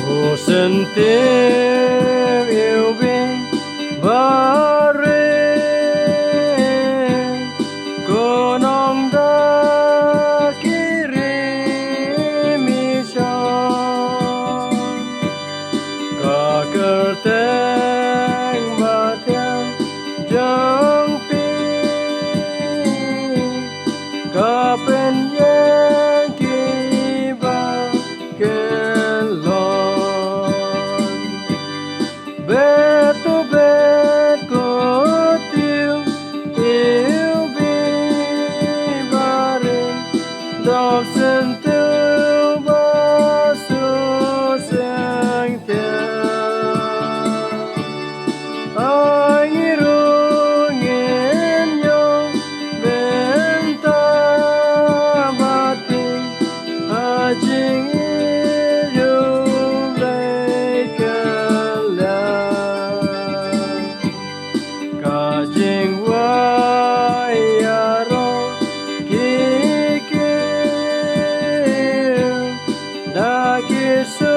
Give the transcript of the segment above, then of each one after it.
Ô sân tiếng yêu bình và rê cô nong đã kiri mi cho cả cơ tên mà theo chẳng phi cả bên yang kỳ ba kên lon bet tu bet cô tiêu yêu bi ba rừng đọc chân tiêu ba su sang theo ai ru nghiền nhau bên ta ba tình a chính yêu lấy cả là cả chính vay à ro kỳ kêu đã kỳ số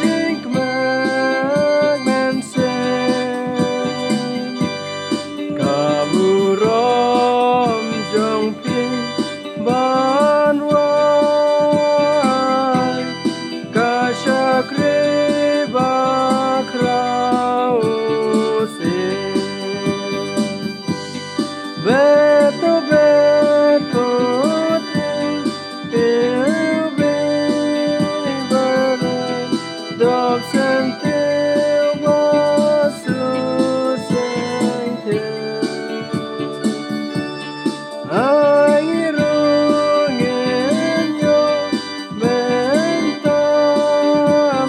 chính mà men sen cả bu rom trong pin ban wai cả chakre ba krau se beto beto yêu bi ba đọc sen tiêu ba su sen theo ai ru nghiền nhau bên ta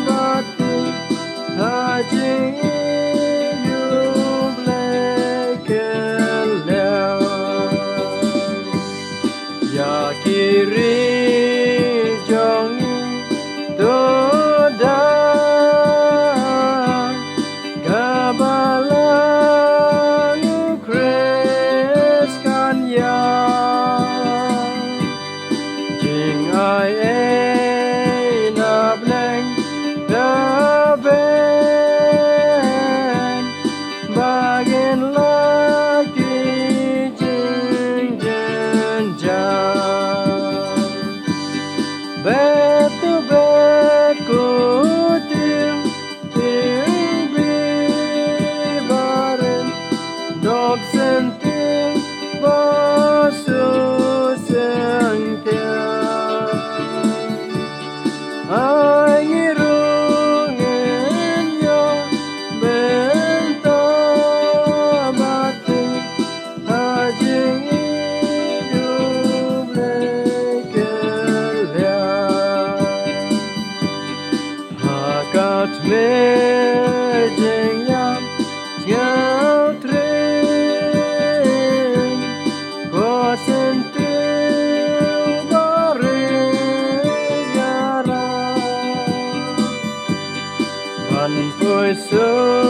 ba tình a chính yêu lấy kên leo ya kiri trong tôi đã cả ba la nu kres kan ya chính ai ấy na bleng đã bên bagian lagi jeng jen jang bet tu bet ku tim bi baren đọc sen tiếng ba su sang theo ai ru nghiền nhau bên ta ba tình a chính yêu lấy kên leo hà cát mê jeng yam ngao tren có sen tiêu ba re gara van phôi sơ